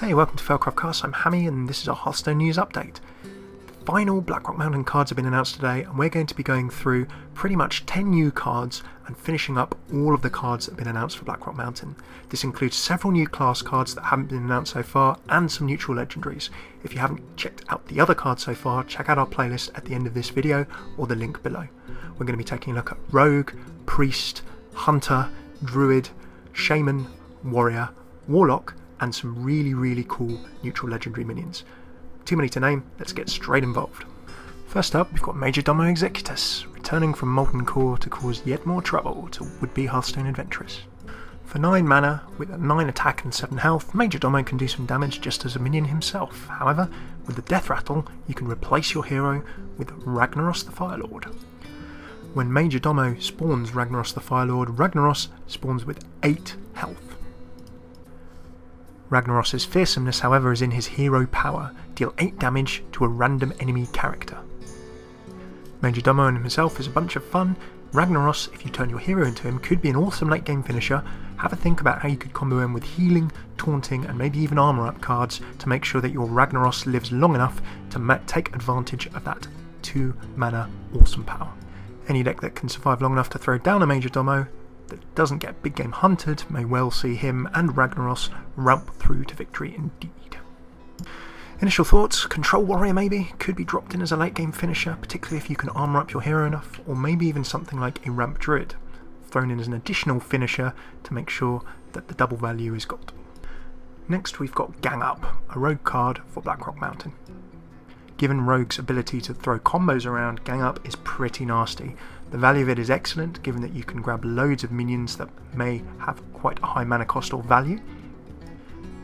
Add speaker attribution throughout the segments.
Speaker 1: Hey, welcome to Failcraftcast. I'm Hammy and this is our Hearthstone news update. The final Blackrock Mountain cards have been announced today and we're going to be going through pretty much 10 new cards and finishing up all of the cards that have been announced for Blackrock Mountain. This includes several new class cards that haven't been announced so far and some neutral legendaries. If you haven't checked out the other cards so far, check out our playlist at the end of this video or the link below. We're going to be taking a look at Rogue, Priest, Hunter, Druid, Shaman, Warrior, Warlock, and some really cool neutral legendary minions. Too many to name, let's get straight involved. First up, we've got Majordomo Executus, returning from Molten Core to cause yet more trouble to would-be Hearthstone adventurers. For 9 mana, with a 9 attack and 7 health, Majordomo can do some damage just as a minion himself. However, with the Death Rattle, you can replace your hero with Ragnaros the Firelord. When Majordomo spawns Ragnaros the Firelord, Ragnaros spawns with 8 health. Ragnaros' fearsomeness, however, is in his hero power. Deal 8 damage to a random enemy character. Majordomo and himself is a bunch of fun. Ragnaros, if you turn your hero into him, could be an awesome late game finisher. Have a think about how you could combo him with healing, taunting, and maybe even armor up cards to make sure that your Ragnaros lives long enough to take advantage of that 2 mana awesome power. Any deck that can survive long enough to throw down a Majordomo that doesn't get big game hunted may well see him and Ragnaros ramp through to victory indeed. Initial thoughts, Control Warrior maybe, could be dropped in as a late game finisher, particularly if you can armor up your hero enough, or maybe even something like a Ramp Druid, thrown in as an additional finisher to make sure that the double value is got. Next we've got Gang Up, a rogue card for Blackrock Mountain. Given Rogue's ability to throw combos around, Gang Up is pretty nasty. The value of it is excellent, given that you can grab loads of minions that may have quite a high mana cost or value.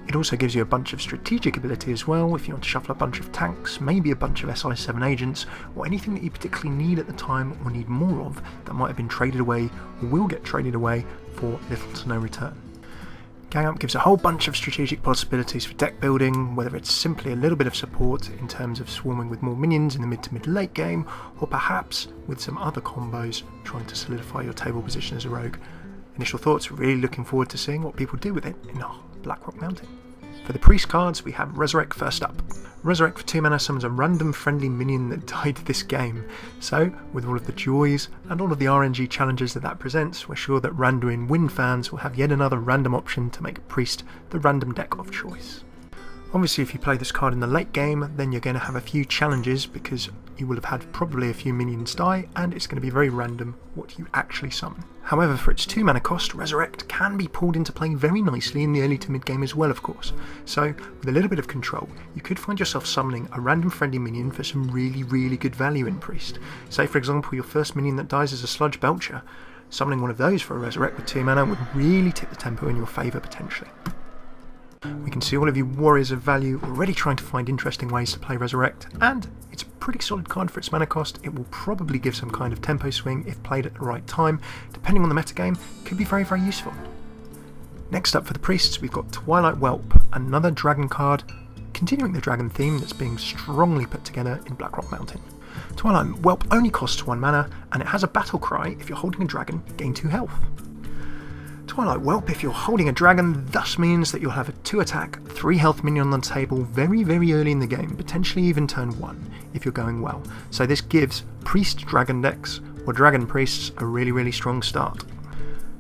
Speaker 1: It also gives you a bunch of strategic ability as well, if you want to shuffle a bunch of tanks, maybe a bunch of SI7 agents, or anything that you particularly need at the time or need more of that might have been traded away or will get traded away for little to no return. Gang Up gives a whole bunch of strategic possibilities for deck building, whether it's simply a little bit of support in terms of swarming with more minions in the mid to mid-late game, or perhaps with some other combos trying to solidify your table position as a rogue. Initial thoughts, really looking forward to seeing what people do with it in Blackrock Mountain. For the Priest cards, we have Resurrect first up. Resurrect for 2 mana summons a random friendly minion that died this game. So, with all of the joys and all of the RNG challenges that presents, we're sure that Randuin Win fans will have yet another random option to make Priest the random deck of choice. Obviously, if you play this card in the late game, then you're going to have a few challenges because you will have had probably a few minions die, and it's going to be very random what you actually summon. However, for its 2 mana cost, Resurrect can be pulled into play very nicely in the early to mid game as well, of course. So, with a little bit of control, you could find yourself summoning a random friendly minion for some really good value in Priest. Say, for example, your first minion that dies is a Sludge Belcher. Summoning one of those for a Resurrect with 2 mana would really tip the tempo in your favour potentially. We can see all of you warriors of value already trying to find interesting ways to play Resurrect, and it's a pretty solid card for its mana cost. It will probably give some kind of tempo swing if played at the right time. Depending on the metagame, could be very useful. Next up for the Priests, we've got Twilight Whelp, another dragon card, continuing the dragon theme that's being strongly put together in Blackrock Mountain. Twilight Whelp only costs 1 mana, and it has a battle cry. If you're holding a dragon, gain 2 health. Twilight Whelp, if you're holding a dragon, thus means that you'll have a 2 attack, 3 health minion on the table very early in the game, potentially even turn 1, if you're going well. So this gives Priest dragon decks, or dragon priests, a really strong start.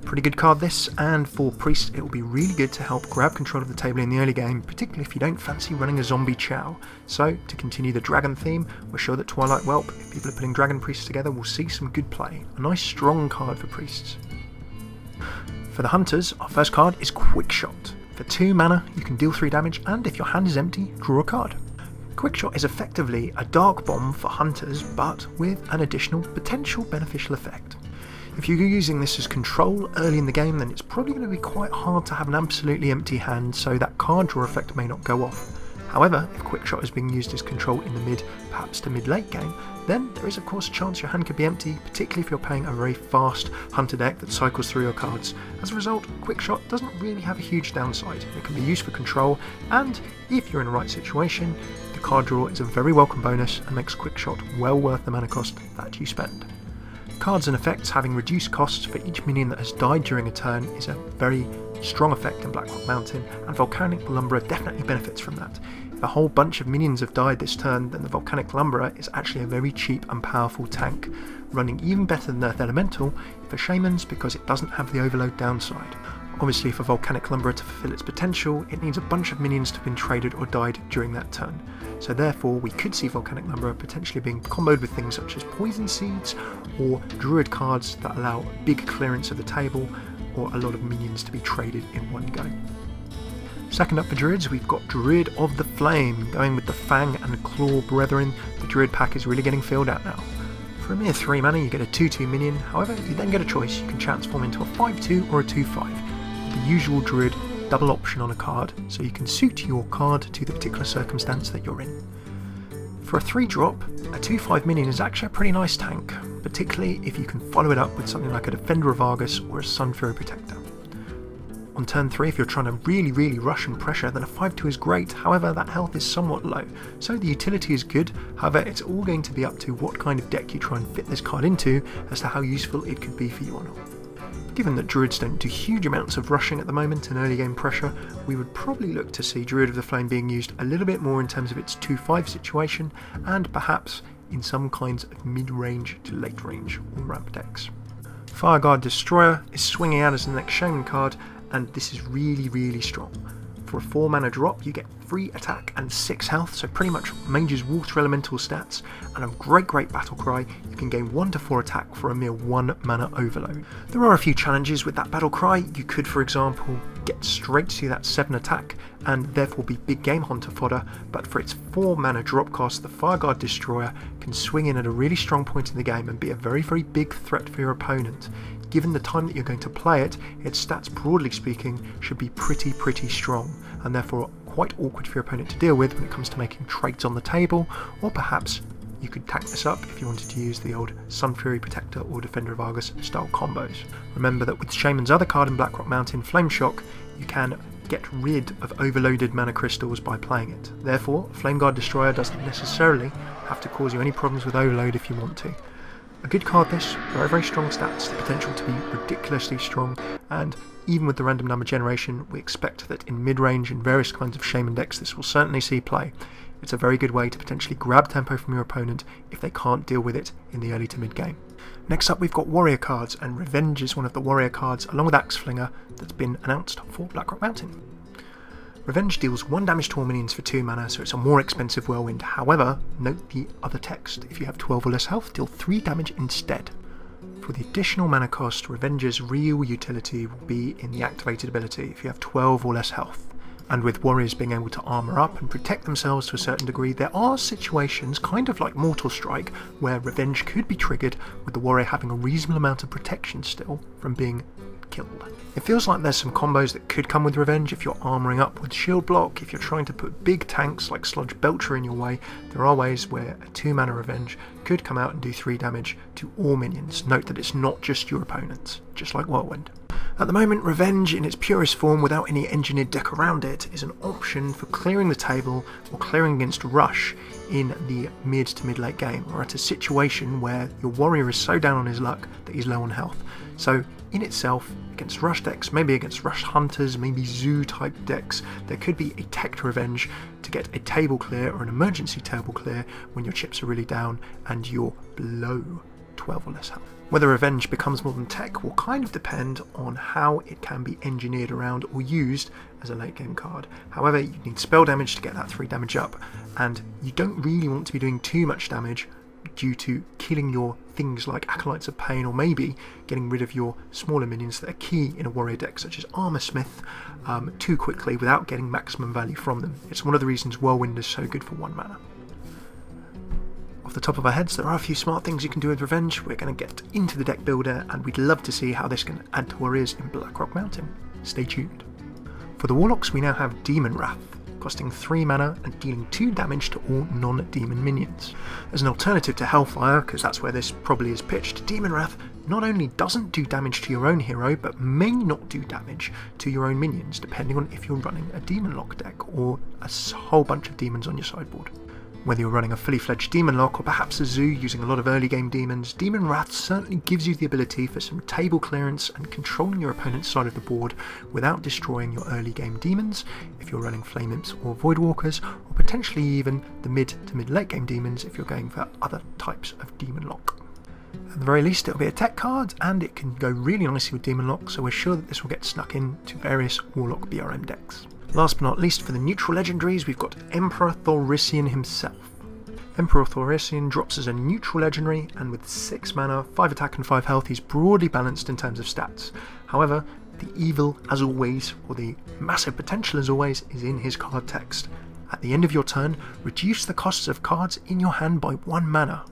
Speaker 1: Pretty good card this, and for Priest it will be really good to help grab control of the table in the early game, particularly if you don't fancy running a zombie chow. So, to continue the dragon theme, we're sure that Twilight Whelp, if people are putting dragon priests together, will see some good play. A nice strong card for Priests. For the Hunters, our first card is Quickshot. For 2 mana, you can deal 3 damage, and if your hand is empty, draw a card. Quickshot is effectively a dark bomb for Hunters, but with an additional potential beneficial effect. If you're using this as control early in the game, then it's probably going to be quite hard to have an absolutely empty hand, so that card draw effect may not go off. However, if Quickshot is being used as control in the mid, perhaps to mid-late game, then there is of course a chance your hand could be empty, particularly if you're playing a very fast Hunter deck that cycles through your cards. As a result, Quickshot doesn't really have a huge downside. It can be used for control, and if you're in the right situation, the card draw is a very welcome bonus and makes Quickshot well worth the mana cost that you spend. Cards and effects having reduced costs for each minion that has died during a turn is a very strong effect in Blackrock Mountain, and Volcanic Lumberer definitely benefits from that. If a whole bunch of minions have died this turn, then the Volcanic Lumberer is actually a very cheap and powerful tank, running even better than Earth Elemental for Shamans because it doesn't have the overload downside. Obviously, for Volcanic Lumberer to fulfill its potential, it needs a bunch of minions to have been traded or died during that turn. So therefore, we could see Volcanic Lumberer potentially being comboed with things such as Poison Seeds or Druid cards that allow big clearance of the table or a lot of minions to be traded in one go. Second up for Druids, we've got Druid of the Flame. Going with the Fang and Claw Brethren, the Druid pack is really getting filled out now. For a mere 3 mana, you get a 2/2 minion, however, you then get a choice. You can transform into a 5/2 or a 2/5. The usual Druid double option on a card, so you can suit your card to the particular circumstance that you're in. For a 3-drop, a 2/5 minion is actually a pretty nice tank, particularly if you can follow it up with something like a Defender of Argus or a Sunfury Protector. On turn 3, if you're trying to really rush and pressure, then a 5/2 is great, however that health is somewhat low, so the utility is good, however it's all going to be up to what kind of deck you try and fit this card into as to how useful it could be for you or not. Given that Druids don't do huge amounts of rushing at the moment and early game pressure, we would probably look to see Druid of the Flame being used a little bit more in terms of its 2/5 situation, and perhaps in some kinds of mid-range to late range or ramp decks. Fireguard Destroyer is swinging out as the next Shaman card, and this is really strong. For a 4 mana drop, you get 3 attack and 6 health, so pretty much Mage's Water Elemental stats, and a great battle cry. You can gain 1 to 4 attack for a mere 1 mana overload. There are a few challenges with that battle cry. You could, for example, get straight to that 7 attack and therefore be big game hunter fodder, but for its 4 mana drop cost, the Fireguard Destroyer can swing in at a really strong point in the game and be a very big threat for your opponent. Given the time that you're going to play it, its stats, broadly speaking, should be pretty strong, and therefore quite awkward for your opponent to deal with when it comes to making trades on the table, or perhaps you could tack this up if you wanted to use the old Sunfury Protector or Defender of Argus style combos. Remember that with Shaman's other card in Blackrock Mountain, Flame Shock, you can get rid of overloaded mana crystals by playing it. Therefore, Fireguard Destroyer doesn't necessarily have to cause you any problems with overload if you want to. A good card this, very strong stats, the potential to be ridiculously strong, and even with the random number generation, we expect that in mid-range and various kinds of Shaman decks this will certainly see play. It's a very good way to potentially grab tempo from your opponent if they can't deal with it in the early to mid-game. Next up, we've got Warrior cards, and Revenge is one of the Warrior cards, along with Axe Flinger, that's been announced for Blackrock Mountain. Revenge deals 1 damage to all minions for 2 mana, so it's a more expensive Whirlwind. However, note the other text. If you have 12 or less health, deal 3 damage instead. For the additional mana cost, Revenge's real utility will be in the activated ability if you have 12 or less health. And with warriors being able to armour up and protect themselves to a certain degree, there are situations, kind of like Mortal Strike, where Revenge could be triggered with the warrior having a reasonable amount of protection still from being killed. It feels like there's some combos that could come with Revenge if you're armouring up with shield block. If you're trying to put big tanks like Sludge Belcher in your way, there are ways where a 2 mana Revenge could come out and do 3 damage to all minions. Note that it's not just your opponents, just like Whirlwind. At the moment, Revenge in its purest form without any engineered deck around it is an option for clearing the table or clearing against rush in the mid to mid late game, or at a situation where your warrior is so down on his luck that he's low on health. So in itself, against rush decks, maybe against rush hunters, maybe zoo type decks, there could be a tech Revenge to get a table clear or an emergency table clear when your chips are really down and you're below 12 or less health. Whether Revenge becomes more than tech will kind of depend on how it can be engineered around or used as a late game card. However, you need spell damage to get that 3 damage up, and you don't really want to be doing too much damage due to killing your things like Acolytes of Pain, or maybe getting rid of your smaller minions that are key in a warrior deck such as Armor Smith too quickly without getting maximum value from them. It's one of the reasons Whirlwind is so good for 1 mana. Off the top of our heads, there are a few smart things you can do with Revenge. We're going to get into the deck builder, and we'd love to see how this can add to warriors in Blackrock Mountain. Stay tuned. For the Warlocks, we now have Demonwrath, costing 3 mana and dealing 2 damage to all non-demon minions. As an alternative to Hellfire, because that's where this probably is pitched, Demonwrath not only doesn't do damage to your own hero, but may not do damage to your own minions, depending on if you're running a Demon Lock deck or a whole bunch of demons on your sideboard. Whether you're running a fully fledged demon lock or perhaps a zoo using a lot of early game demons, Demonwrath certainly gives you the ability for some table clearance and controlling your opponent's side of the board without destroying your early game demons if you're running Flame Imps or Voidwalkers, or potentially even the mid to mid-late game demons if you're going for other types of demon lock. At the very least, it'll be a tech card, and it can go really nicely with Demon Lock, so we're sure that this will get snuck in to various Warlock BRM decks. Last but not least, for the neutral legendaries, we've got Emperor Thaurissian himself. Emperor Thaurissian drops as a neutral legendary, and with 6 mana, 5 attack and 5 health, he's broadly balanced in terms of stats. However, the evil, as always, or the massive potential as always, is in his card text. At the end of your turn, reduce the costs of cards in your hand by 1 mana.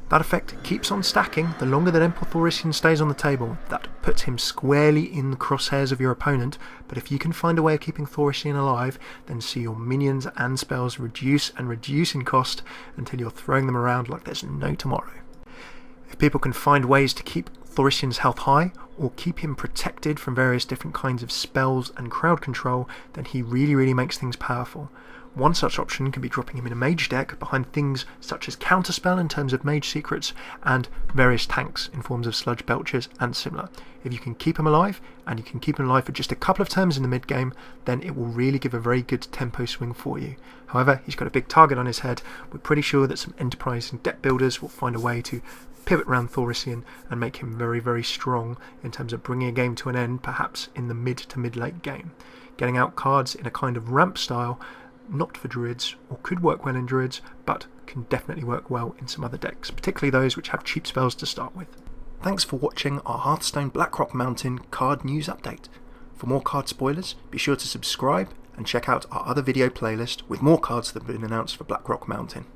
Speaker 1: That effect keeps on stacking the longer that Emperor Thaurissian stays on the table. That puts him squarely in the crosshairs of your opponent, but if you can find a way of keeping Thaurissan alive, then see your minions and spells reduce and reduce in cost until you're throwing them around like there's no tomorrow. If people can find ways to keep Thaurissan's health high, or keep him protected from various different kinds of spells and crowd control, then he really makes things powerful. One such option can be dropping him in a mage deck behind things such as Counterspell in terms of mage secrets, and various tanks in forms of Sludge Belchers and similar. If you can keep him alive, and you can keep him alive for just a couple of turns in the mid game, then it will really give a very good tempo swing for you. However, he's got a big target on his head. We're pretty sure that some enterprise and deck builders will find a way to pivot around Thaurissan and make him very strong in terms of bringing a game to an end, perhaps in the mid to mid-late game. Getting out cards in a kind of ramp style, not for druids, or could work well in druids, but can definitely work well in some other decks, particularly those which have cheap spells to start with. Thanks for watching our Hearthstone Blackrock Mountain card news update. For more card spoilers, be sure to subscribe and check out our other video playlist with more cards that have been announced for Blackrock Mountain.